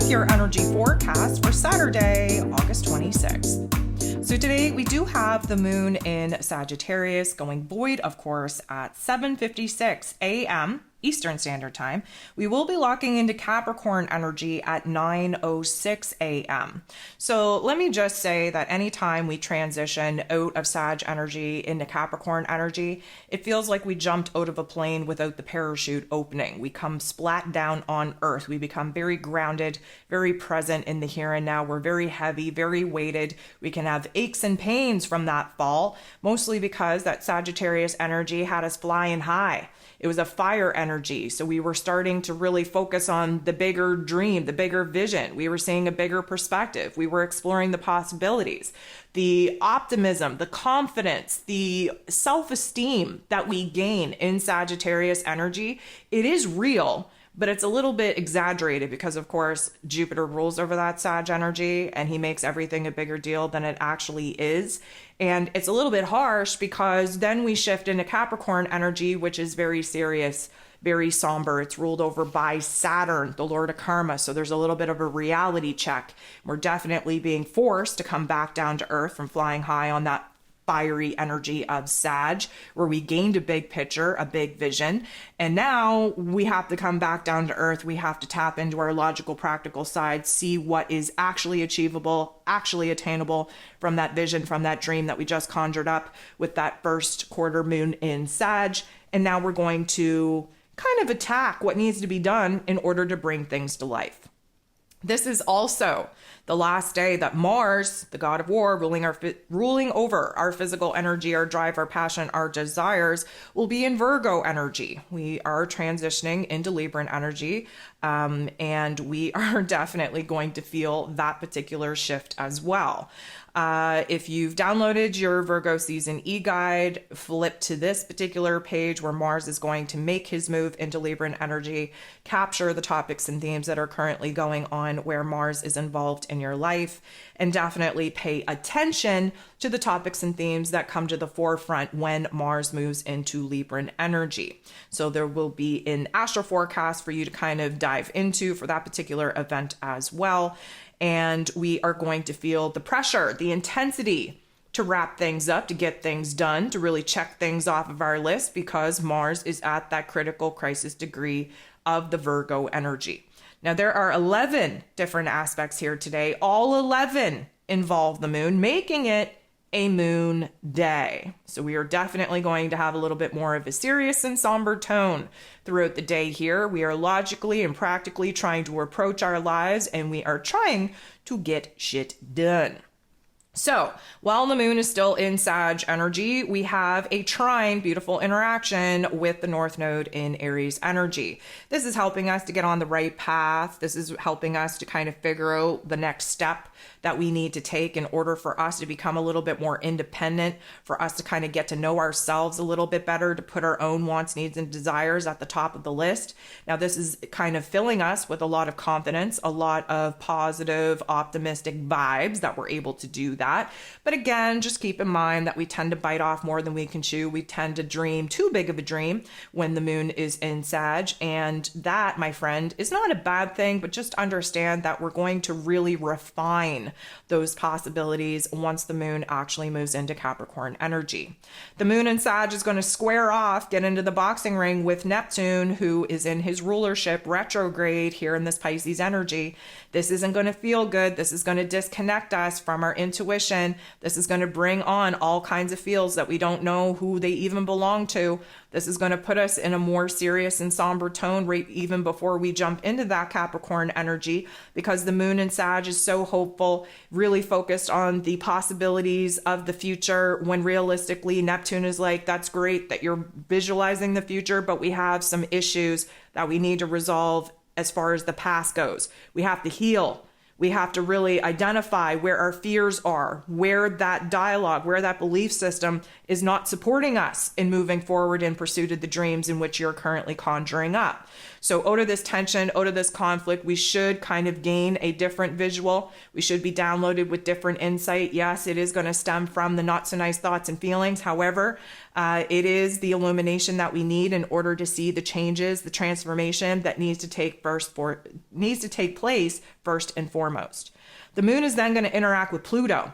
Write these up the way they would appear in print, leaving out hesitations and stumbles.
with your energy forecast for Saturday, August 26th. So today we do have the moon in Sagittarius going void, of course, at 7:56 a.m. Eastern Standard Time. We will be locking into Capricorn energy at 9:06 a.m. So let me just say that anytime we transition out of Sag energy into Capricorn energy, it feels like we jumped out of a plane without the parachute opening. We come splat down on Earth. We become very grounded, very present in the here and now. We're very heavy, very weighted. We can have aches and pains from that fall, mostly because that Sagittarius energy had us flying high. It was a fire energy. So we were starting to really focus on the bigger dream, the bigger vision. We were seeing a bigger perspective. We were exploring the possibilities, the optimism, the confidence, the self-esteem that we gain in Sagittarius energy. It is real, but it's a little bit exaggerated because, of course, Jupiter rules over that Sag energy and he makes everything a bigger deal than it actually is. And it's a little bit harsh because then we shift into Capricorn energy, which is very serious, very somber. It's ruled over by Saturn, the Lord of Karma. So there's a little bit of a reality check. We're definitely being forced to come back down to earth from flying high on that fiery energy of Sag, where we gained a big picture, a big vision. And now we have to come back down to earth. We have to tap into our logical, practical side, see what is actually achievable, actually attainable from that vision, from that dream that we just conjured up with that first quarter moon in Sag. And now we're going to kind of attack what needs to be done in order to bring things to life. This is also the last day that Mars, the god of war, ruling over our physical energy, our drive, our passion, our desires, will be in Virgo energy. We are transitioning into Libran energy, and we are definitely going to feel that particular shift as well. If you've downloaded your Virgo season e-guide, flip to this particular page where Mars is going to make his move into Libran energy, capture the topics and themes that are currently going on where Mars is involved in your life, and definitely pay attention to the topics and themes that come to the forefront when Mars moves into Libran energy. So there will be an astro forecast for you to kind of dive into for that particular event as well. And we are going to feel the pressure, the intensity to wrap things up, to get things done, to really check things off of our list because Mars is at that critical crisis degree of the Virgo energy. Now, there are 11 different aspects here today. All 11 involve the moon, making it a moon day. So we are definitely going to have a little bit more of a serious and somber tone throughout the day here. We are logically and practically trying to approach our lives, and we are trying to get shit done. So while the moon is still in Sag energy, we have a trine, beautiful interaction with the North Node in Aries energy. This is helping us to get on the right path. This is helping us to kind of figure out the next step that we need to take in order for us to become a little bit more independent, for us to kind of get to know ourselves a little bit better, to put our own wants, needs, and desires at the top of the list. Now, this is kind of filling us with a lot of confidence, a lot of positive, optimistic vibes that we're able to do that. But again, just keep in mind that we tend to bite off more than we can chew. We tend to dream too big of a dream when the moon is in Sag. And that, my friend, is not a bad thing, but just understand that we're going to really refine those possibilities once the moon actually moves into Capricorn energy. The moon in Sag is going to square off, get into the boxing ring with Neptune, who is in his rulership retrograde here in this Pisces energy. This isn't going to feel good. This is going to disconnect us from our intuition. This is going to bring on all kinds of feels that we don't know who they even belong to. This is going to put us in a more serious and somber tone right even before we jump into that Capricorn energy, because the moon in Sag is so hopeful, really focused on the possibilities of the future, when realistically Neptune is like, that's great that you're visualizing the future, but we have some issues that we need to resolve as far as the past goes. We have to heal. We have to really identify where our fears are, where that dialogue, where that belief system is not supporting us in moving forward in pursuit of the dreams in which you're currently conjuring up. So out of this tension, out of this conflict, we should kind of gain a different visual. We should be downloaded with different insight. Yes, it is going to stem from the not so nice thoughts and feelings. However, it is the illumination that we need in order to see the changes, the transformation that needs to take place first and foremost. The moon is then going to interact with Pluto.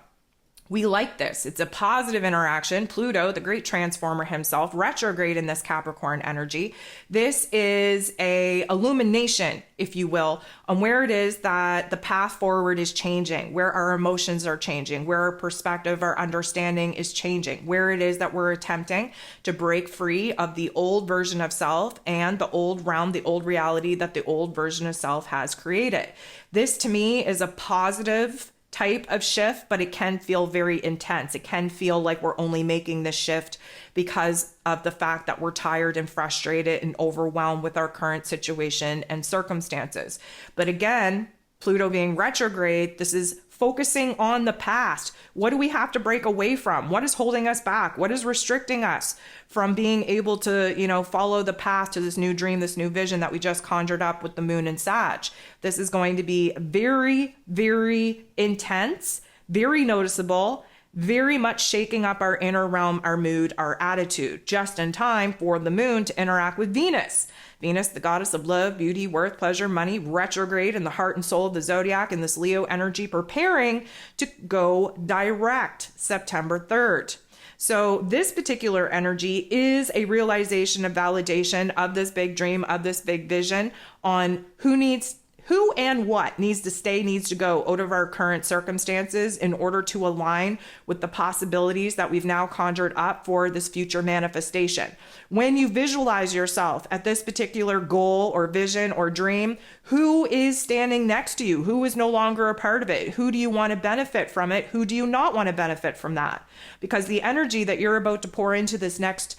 We like this. It's a positive interaction. Pluto, the great transformer himself, retrograde in this Capricorn energy. This is a illumination, if you will, on where it is that the path forward is changing, where our emotions are changing, where our perspective, our understanding is changing, where it is that we're attempting to break free of the old version of self and the old realm, the old reality that the old version of self has created. This to me is a positive type of shift, but it can feel very intense. It can feel like we're only making this shift because of the fact that we're tired and frustrated and overwhelmed with our current situation and circumstances. But again, Pluto being retrograde, this is focusing on the past. What do we have to break away from? What is holding us back? What is restricting us from being able to, follow the path to this new dream, this new vision that we just conjured up with the moon and Sag? This is going to be very, very intense, very noticeable, very much shaking up our inner realm, our mood, our attitude, just in time for the moon to interact with Venus. Venus, the goddess of love, beauty, worth, pleasure, money, retrograde in the heart and soul of the zodiac in this Leo energy, preparing to go direct September 3rd. So this particular energy is a realization of validation of this big dream, of this big vision on who and what needs to stay, needs to go out of our current circumstances in order to align with the possibilities that we've now conjured up for this future manifestation. When you visualize yourself at this particular goal or vision or dream, who is standing next to you? Who is no longer a part of it? Who do you want to benefit from it? Who do you not want to benefit from that? Because the energy that you're about to pour into this next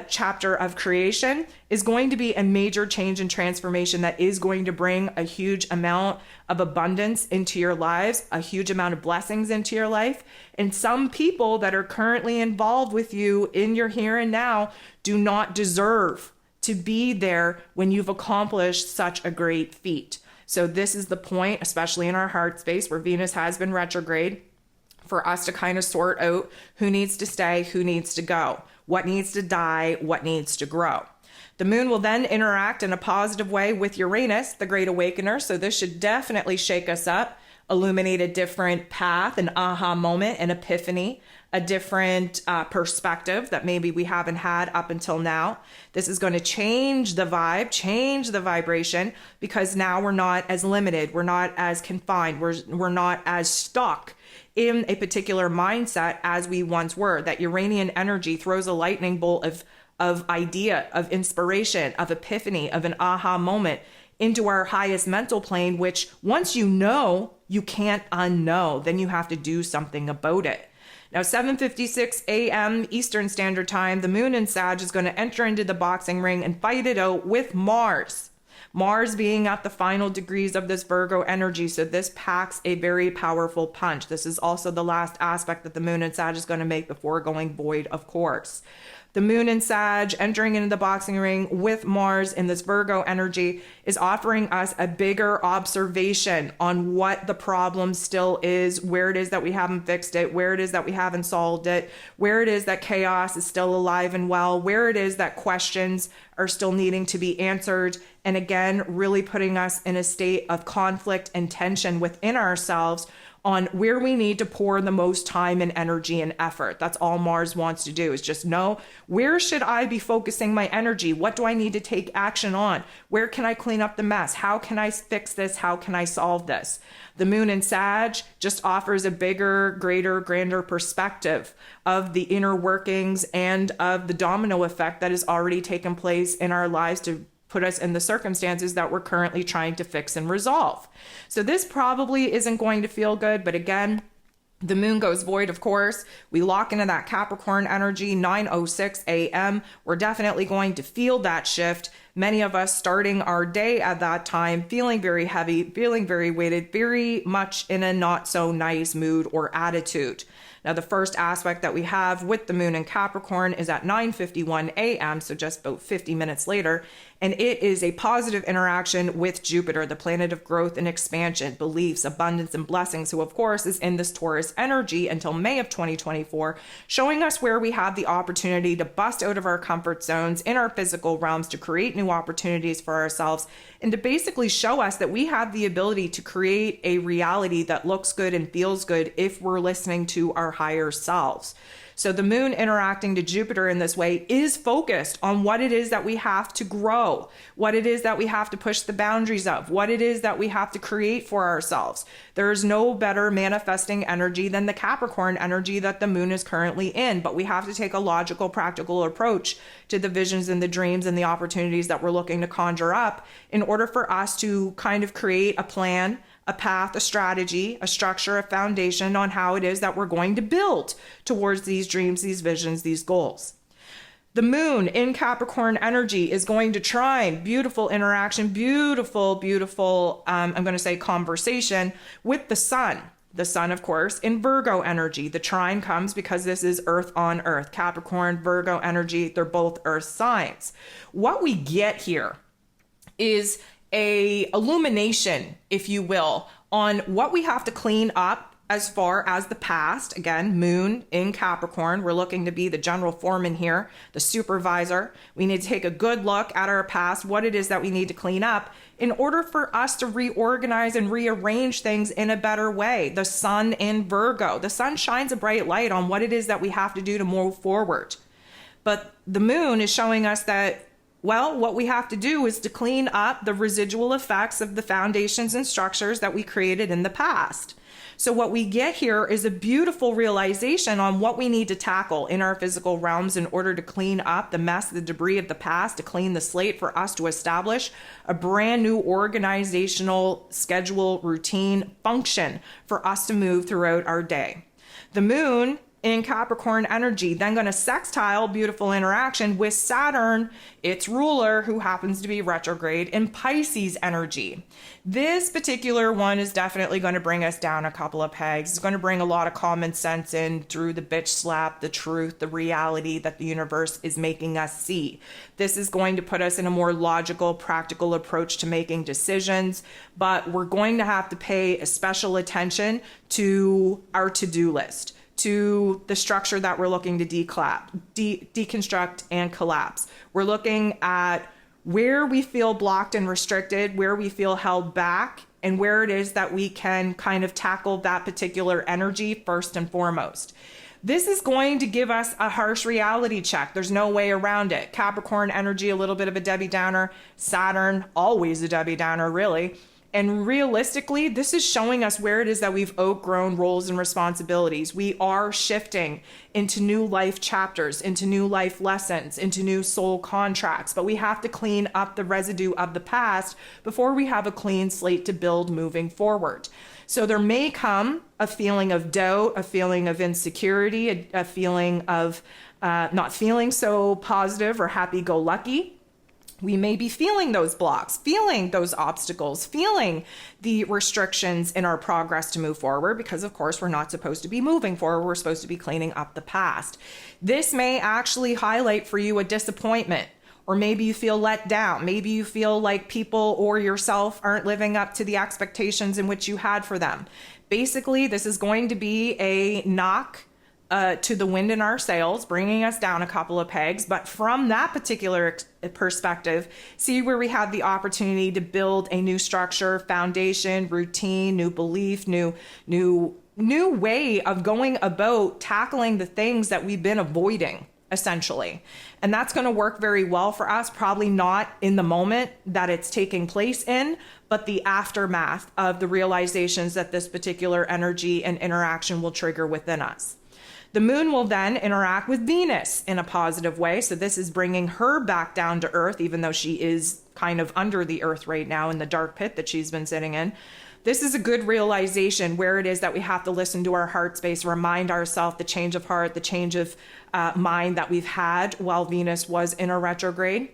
chapter of creation is going to be a major change and transformation that is going to bring a huge amount of abundance into your lives, a huge amount of blessings into your life. And some people that are currently involved with you in your here and now do not deserve to be there when you've accomplished such a great feat. So this is the point, especially in our heart space where Venus has been retrograde, for us to kind of sort out who needs to stay, who needs to go, what needs to die, what needs to grow. The moon will then interact in a positive way with Uranus, the great awakener. So this should definitely shake us up, illuminate a different path, an aha moment, an epiphany, a different perspective that maybe we haven't had up until now. This is going to change the vibe, change the vibration, because now we're not as limited. We're not as confined. We're not as stuck in a particular mindset as we once were. That Uranian energy throws a lightning bolt of idea, of inspiration, of epiphany, of an aha moment into our highest mental plane, which once you know, you can't unknow. Then you have to do something about it. Now, 7:56 a.m. Eastern Standard Time, the moon in Sag is going to enter into the boxing ring and fight it out with Mars. Mars being at the final degrees of this Virgo energy, so this packs a very powerful punch. This is also the last aspect that the moon in Sag is going to make before going void, of course. The moon in Sag entering into the boxing ring with Mars in this Virgo energy is offering us a bigger observation on what the problem still is, where it is that we haven't fixed it, where it is that we haven't solved it, where it is that chaos is still alive and well, where it is that questions are still needing to be answered. And again, really putting us in a state of conflict and tension within ourselves on where we need to pour the most time and energy and effort. That's all Mars wants to do, is just know, where should I be focusing my energy? What do I need to take action on? Where can I clean up the mess? How can I fix this? How can I solve this? The moon in Sag just offers a bigger, greater, grander perspective of the inner workings and of the domino effect that has already taken place in our lives to put us in the circumstances that we're currently trying to fix and resolve. So this probably isn't going to feel good, but again, the moon goes void, of course. We lock into that Capricorn energy, 9:06 a.m. We're definitely going to feel that shift Many of us starting our day at that time, feeling very heavy, feeling very weighted, very much in a not so nice mood or attitude. Now, the first aspect that we have with the moon in Capricorn is at 9:51 a.m., so just about 50 minutes later, and it is a positive interaction with Jupiter, the planet of growth and expansion, beliefs, abundance, and blessings, who of course is in this Taurus energy until May of 2024, showing us where we have the opportunity to bust out of our comfort zones in our physical realms, to create new opportunities for ourselves, and to basically show us that we have the ability to create a reality that looks good and feels good if we're listening to our higher selves. So the moon interacting to Jupiter in this way is focused on what it is that we have to grow, what it is that we have to push the boundaries of, what it is that we have to create for ourselves. There is no better manifesting energy than the Capricorn energy that the moon is currently in, but we have to take a logical, practical approach to the visions and the dreams and the opportunities that we're looking to conjure up in order for us to kind of create a plan, a path, a strategy, a structure, a foundation on how it is that we're going to build towards these dreams, these visions, these goals. The moon in Capricorn energy is going to trine, beautiful interaction, beautiful, I'm going to say conversation with the sun. The sun, of course, in Virgo energy. The trine comes because this is Earth on Earth. Capricorn, Virgo energy, they're both Earth signs. What we get here is a illumination, if you will, on what we have to clean up as far as the past. Again, moon in Capricorn, we're looking to be the general foreman here, the supervisor. We need to take a good look at our past, what it is that we need to clean up in order for us to reorganize and rearrange things in a better way. The sun in Virgo, the sun shines a bright light on what it is that we have to do to move forward. But the moon is showing us that, well, what we have to do is to clean up the residual effects of the foundations and structures that we created in the past. So what we get here is a beautiful realization on what we need to tackle in our physical realms in order to clean up the mess, the debris of the past, to clean the slate for us to establish a brand new organizational schedule, routine, function for us to move throughout our day. The moon in Capricorn energy, then going to sextile, beautiful interaction with Saturn, its ruler, who happens to be retrograde in Pisces energy. This particular one is definitely going to bring us down a couple of pegs. It's going to bring a lot of common sense in through the bitch slap, the truth, the reality that the universe is making us see. This is going to put us in a more logical, practical approach to making decisions, but we're going to have to pay a special attention to our to-do list, to the structure that we're looking to deconstruct and collapse. We're looking at where we feel blocked and restricted, where we feel held back, and where it is that we can kind of tackle that particular energy first and foremost. This is going to give us a harsh reality check. There's no way around it. Capricorn energy, a little bit of a Debbie Downer. Saturn, always a Debbie Downer, really. And realistically, this is showing us where it is that we've outgrown roles and responsibilities. We are shifting into new life chapters, into new life lessons, into new soul contracts, but we have to clean up the residue of the past before we have a clean slate to build moving forward. So there may come a feeling of doubt, a feeling of insecurity, a feeling of not feeling so positive or happy-go-lucky. We may be feeling those blocks, feeling those obstacles, feeling the restrictions in our progress to move forward, because of course we're not supposed to be moving forward. We're supposed to be cleaning up the past. This may actually highlight for you a disappointment, or maybe you feel let down. Maybe you feel like people or yourself aren't living up to the expectations in which you had for them. Basically, this is going to be a knock to the wind in our sails, bringing us down a couple of pegs. But from that particular perspective, see where we have the opportunity to build a new structure, foundation, routine, new belief, new way of going about tackling the things that we've been avoiding, essentially. And that's going to work very well for us, probably not in the moment that it's taking place in, but the aftermath of the realizations that this particular energy and interaction will trigger within us. The moon will then interact with Venus in a positive way. So this is bringing her back down to earth, even though she is kind of under the earth right now in the dark pit that she's been sitting in. This is a good realization where it is that we have to listen to our heart space, remind ourselves the change of heart, the change of mind that we've had while Venus was in a retrograde.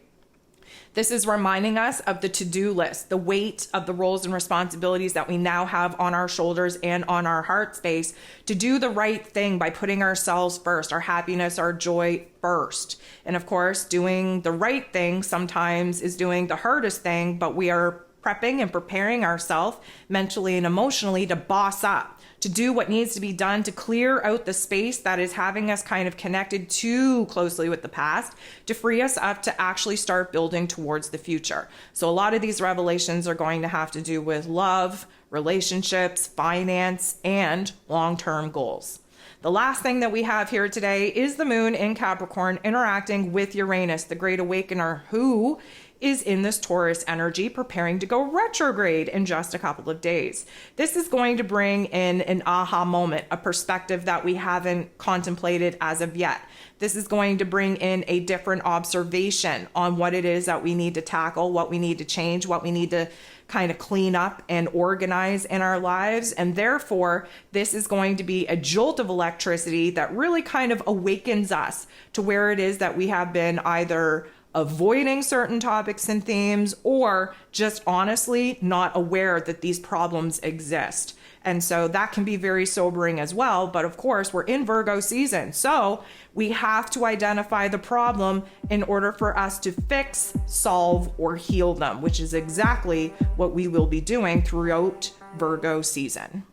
This is reminding us of the to-do list, the weight of the roles and responsibilities that we now have on our shoulders and on our heart space to do the right thing by putting ourselves first, our happiness, our joy first. And of course, doing the right thing sometimes is doing the hardest thing, but we are prepping and preparing ourselves mentally and emotionally to boss up, to do what needs to be done to clear out the space that is having us kind of connected too closely with the past, to free us up to actually start building towards the future. So a lot of these revelations are going to have to do with love, relationships, finance, and long-term goals. The last thing that we have here today is the moon in Capricorn interacting with Uranus, the great awakener, who is in this Taurus energy preparing to go retrograde in just a couple of days. This is going to bring in an aha moment, a perspective that we haven't contemplated as of yet. This is going to bring in a different observation on what it is that we need to tackle, what we need to change, what we need to kind of clean up and organize in our lives. And therefore, this is going to be a jolt of electricity that really kind of awakens us to where it is that we have been either avoiding certain topics and themes, or just honestly not aware that these problems exist. And so that can be very sobering as well. But of course, we're in Virgo season. So we have to identify the problem in order for us to fix, solve, or heal them, which is exactly what we will be doing throughout Virgo season.